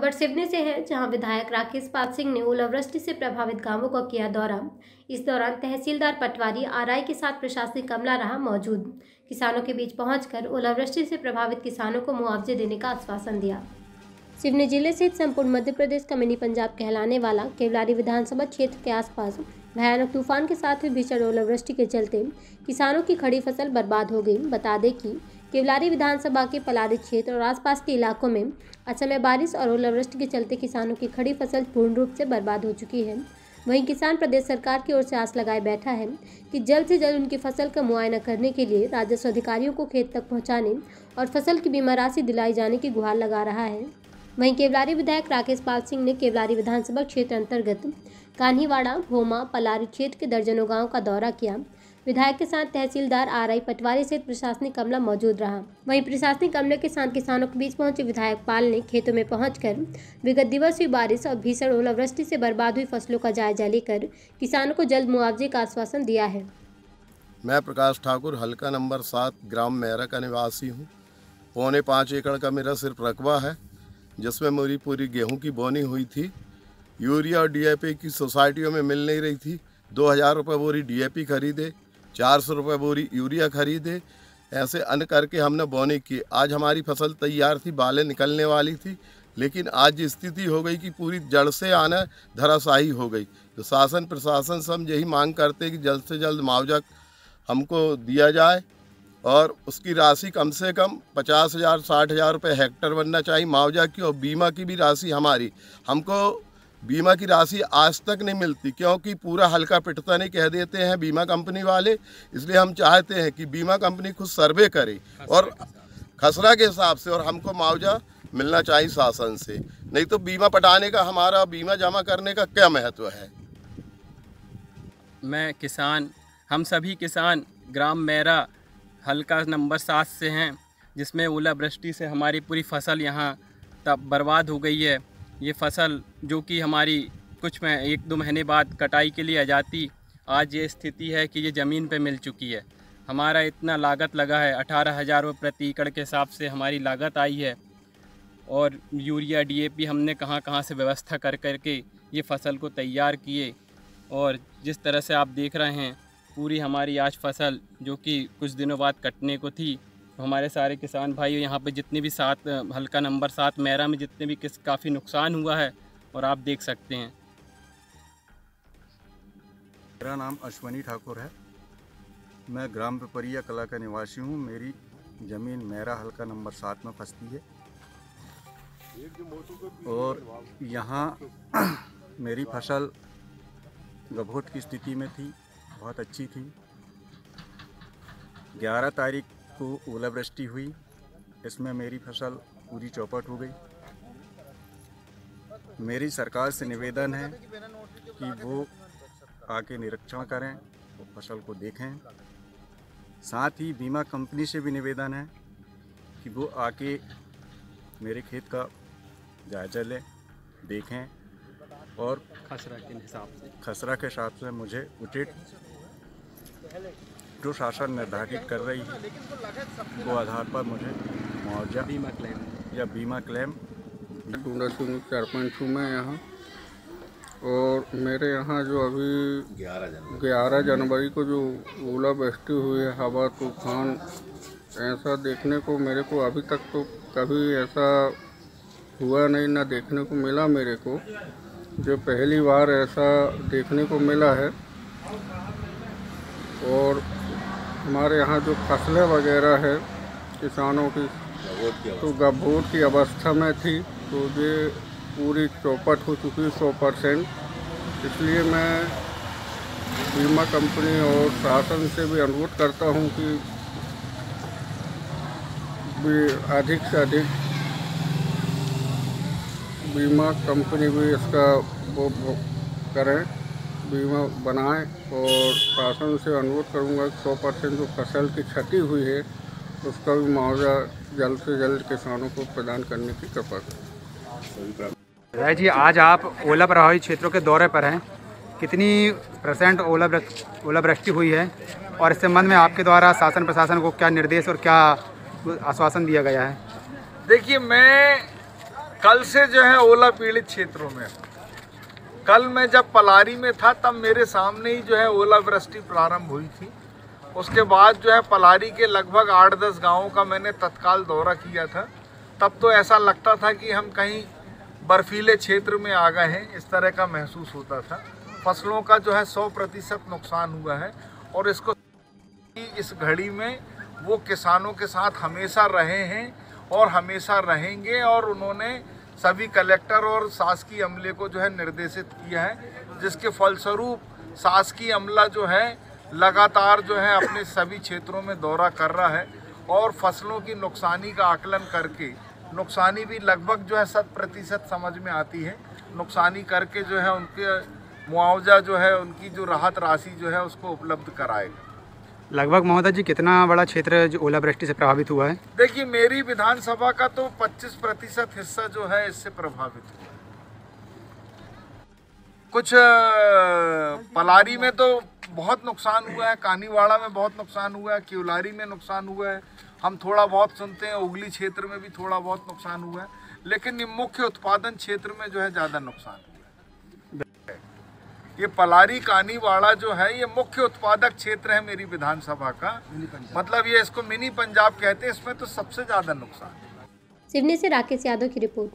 खबर सिवनी से है, जहां विधायक राकेश पाल सिंह ने ओलावृष्टि से प्रभावित गांवों का किया दौरा। इस दौरान तहसीलदार पटवारी आरआई के साथ प्रशासनिक अमला रहा मौजूद। किसानों के बीच पहुंचकर ओलावृष्टि से प्रभावित किसानों को मुआवजे देने का आश्वासन दिया। सिवनी जिले सहित संपूर्ण मध्य प्रदेश का मिनी पंजाब कहलाने वाला केवलारी विधानसभा क्षेत्र के आसपास भयानक तूफान के साथ हुई भीषण ओलावृष्टि के चलते किसानों की खड़ी फसल बर्बाद हो गई। बता दें कि केवलारी विधानसभा के पलारी क्षेत्र और आसपास के इलाकों में असमय बारिश और ओलावृष्टि के चलते किसानों की खड़ी फसल पूर्ण रूप से बर्बाद हो चुकी है। वहीं किसान प्रदेश सरकार की ओर से आस लगाए बैठा है कि जल्द से जल्द उनकी फसल का मुआयना करने के लिए राजस्व अधिकारियों को खेत तक पहुंचाने और फसल की बीमा राशि दिलाई जाने की गुहार लगा रहा है। वहीं केवलारी विधायक राकेश पाल सिंह ने केवलारी विधानसभा क्षेत्र अंतर्गत कान्हीवाड़ा, भोमा, पलारी क्षेत्र के दर्जनों गांव का दौरा किया। विधायक के साथ तहसीलदार आरआई पटवारी सहित प्रशासनिक अमला मौजूद रहा। वहीं प्रशासनिक अमले के साथ किसानों के बीच पहुंचे विधायक पाल ने खेतों में पहुंचकर विगत दिवस हुई बारिश और भीषण ओलावृष्टि से बर्बाद हुई फसलों का जायजा लेकर किसानों को जल्द मुआवजे का आश्वासन दिया है। मैं प्रकाश ठाकुर, हल्का नंबर 7, ग्राम मेरा का निवासी हूँ। 4.25 एकड़ का मेरा सिर्फ रकबा है, जिसमें मेरी पूरी गेहूं की बोनी हुई थी। यूरिया और डीएपी की सोसाइटियों में मिल नहीं रही थी। 2000 रुपये बोरी डीएपी खरीदे, 400 रुपये बोरी यूरिया खरीदे, ऐसे अन्न करके हमने बोनी की। आज हमारी फसल तैयार थी, बालें निकलने वाली थी, लेकिन आज स्थिति हो गई कि पूरी जड़ से आना धराशायी हो गई। तो शासन प्रशासन से हम यही मांग करते कि जल्द से जल्द मुआवजा हमको दिया जाए और उसकी राशि कम से कम 50,000 60,000 रुपये हेक्टर बनना चाहिए मुआवजा की। और बीमा की भी राशि हमको बीमा की राशि आज तक नहीं मिलती, क्योंकि पूरा हल्का पिटता नहीं कह देते हैं बीमा कंपनी वाले। इसलिए हम चाहते हैं कि बीमा कंपनी खुद सर्वे करे और खसरा के हिसाब से, और हमको मुआवजा मिलना चाहिए शासन से। नहीं तो बीमा पटाने का, हमारा बीमा जमा करने का क्या महत्व है। मैं किसान, हम सभी किसान ग्राम मेरा हल्का नंबर 7 से हैं, जिसमें ओलावृष्टि से हमारी पूरी फसल यहाँ तब बर्बाद हो गई है। ये फसल जो कि हमारी कुछ में 1-2 महीने बाद कटाई के लिए आ जाती, आज ये स्थिति है कि ये ज़मीन पे मिल चुकी है। हमारा इतना लागत लगा है, 18,000 रुपये प्रति एकड़ के हिसाब से हमारी लागत आई है। और यूरिया डीएपी हमने कहाँ से व्यवस्था कर करके ये फसल को तैयार किए। और जिस तरह से आप देख रहे हैं, पूरी हमारी आज फसल जो कि कुछ दिनों बाद कटने को थी, तो हमारे सारे किसान भाई यहाँ पे जितने भी हल्का नंबर 7 मेरा में जितने भी काफ़ी नुकसान हुआ है, और आप देख सकते हैं। मेरा नाम अश्वनी ठाकुर है। मैं ग्राम पिपरिया कला का निवासी हूँ। मेरी ज़मीन मेरा हल्का नंबर 7 में फंसती है और यहाँ मेरी फसल गभोट की स्थिति में थी, बहुत अच्छी थी। 11 तारीख को ओलावृष्टि हुई, इसमें मेरी फसल पूरी चौपट हो गई। मेरी सरकार से निवेदन है कि वो आके निरीक्षण करें और फसल को देखें। साथ ही बीमा कंपनी से भी निवेदन है कि वो आके मेरे खेत का जायजा लें, देखें और खसरा के हिसाब से मुझे उचित जो शासन निर्धारित कर रही है वो आधार पर मुझे मुआवजा बीमा क्लेम। टूडा सिंह सरपंच हूँ मैं यहाँ, और मेरे यहाँ जो अभी 11 जनवरी को जो ओलावृष्टि हुई है, हवा तूफान, ऐसा देखने को मेरे को अभी तक तो कभी ऐसा हुआ नहीं, ना देखने को मिला मेरे को। जो पहली बार ऐसा देखने को मिला है। और हमारे यहाँ जो फसलें वगैरह है किसानों की, तो गभोट की अवस्था में थी, तो ये पूरी चौपट हो चुकी 100%। इसलिए मैं बीमा कंपनी और शासन से भी अनुरोध करता हूँ कि अधिक से अधिक बीमा कंपनी भी इसका वो करें, बीमा बनाएं। और शासन से अनुरोध करूंगा 100% जो फसल की क्षति हुई है उसका भी मुआवजा जल्द से जल्द किसानों को प्रदान करने की कृपा करें। राय जी, आज आप ओला प्रभावित क्षेत्रों के दौरे पर हैं, कितनी % ओलावृष्टि हुई है और इस संबंध में आपके द्वारा शासन प्रशासन को क्या निर्देश और क्या आश्वासन दिया गया है? देखिए, मैं कल से जो है ओला पीड़ित क्षेत्रों में, कल मैं जब पलारी में था तब मेरे सामने ही जो है ओलावृष्टि प्रारंभ हुई थी। उसके बाद जो है पलारी के लगभग 8-10 गांवों का मैंने तत्काल दौरा किया था। तब तो ऐसा लगता था कि हम कहीं बर्फीले क्षेत्र में आ गए हैं, इस तरह का महसूस होता था। फसलों का जो है 100% नुकसान हुआ है और इसको इस घड़ी में वो किसानों के साथ हमेशा रहे हैं और हमेशा रहेंगे, और उन्होंने सभी कलेक्टर और शासकीय अमले को जो है निर्देशित किया है, जिसके फलस्वरूप शासकीय अमला जो है लगातार जो है अपने सभी क्षेत्रों में दौरा कर रहा है और फसलों की नुकसानी का आकलन करके, नुकसानी भी लगभग जो है 100% समझ में आती है, नुकसानी करके जो है उनके मुआवजा जो है, उनकी जो राहत राशि जो है उसको उपलब्ध कराएगा। लगभग महोदय जी कितना बड़ा क्षेत्र जो ओलावृष्टि से प्रभावित हुआ है? देखिए, मेरी विधानसभा का तो 25% हिस्सा जो है इससे प्रभावित हुआ है। कुछ पलारी में तो बहुत नुकसान हुआ है, कानीवाड़ा में बहुत नुकसान हुआ है, क्यूलारी में नुकसान हुआ है, हम थोड़ा बहुत सुनते हैं उगली क्षेत्र में भी थोड़ा बहुत नुकसान हुआ है, लेकिन ये मुख्य उत्पादन क्षेत्र में जो है ज़्यादा नुकसान हुआ है। ये पलारी कानीवाड़ा जो है ये मुख्य उत्पादक क्षेत्र है मेरी विधानसभा का, मतलब ये इसको मिनी पंजाब कहते हैं, इसमें तो सबसे ज़्यादा नुकसान है। सिवनी से राकेश यादव की रिपोर्ट।